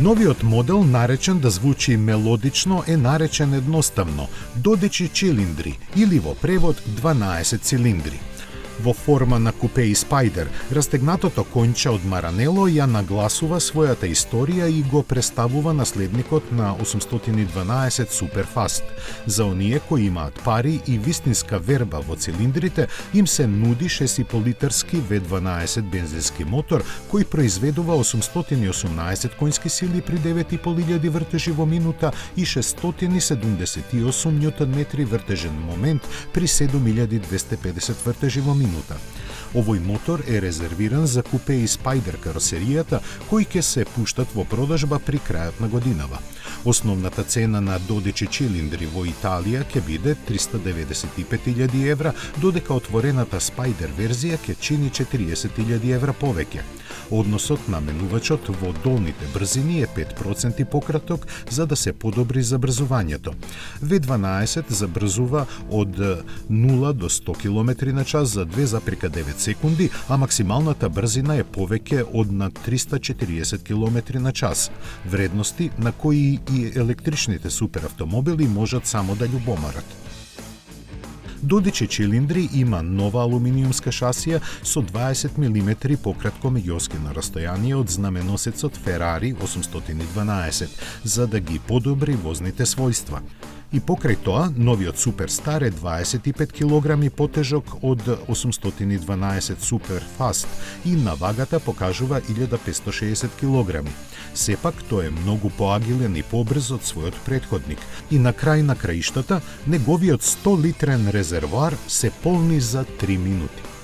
Новиот модел, наречен да звучи мелодично, е наречен едноставно додечи цилиндри или во превод 12 цилиндри. Во форма на купе и спајдер, растегнатото конче од Маранело ја нагласува својата историја и го представува наследникот на 812 Суперфаст. За оние кои имаат пари и вистинска верба во цилиндрите, им се нуди 6,5-литрски V12 бензински мотор кој произведува 818 конски сили при 9.500 вртежи во минута и 678 ньютон-метри вртежен момент при 7250 вртежи во минута. Овој мотор е резервиран за купе и спајдер каросеријата, кои ќе се пуштат во продажба при крајот на годинава. Основната цена на додечи цилиндри во Италија ќе биде 395.000 евра, додека отворената спајдер верзија ќе чини 40.000 евра повеќе. Односот на менувачот во долните брзини е 5% пократок за да се подобри забрзувањето. V12 забрзува од 0 до 100 км на час за 2,9 секунди, а максималната брзина е повеќе од на 340 км на час, вредности на кои и електричните суперавтомобили можат само да љубоморат. Додечи цилиндри има нова алуминиумска шасија со 20 мм пократко меѓуоскино растојание од знаменосецот Ферари 812, за да ги подобри возните својства. И покрај тоа, новиот Суперстар е 25 кг потежок од 812 Суперфаст и на вагата покажува 1560 кг. Сепак, тој е многу поагилен и побрз од својот претходник. И на крај на краиштата, неговиот 100-литрен резервоар се полни за 3 минути.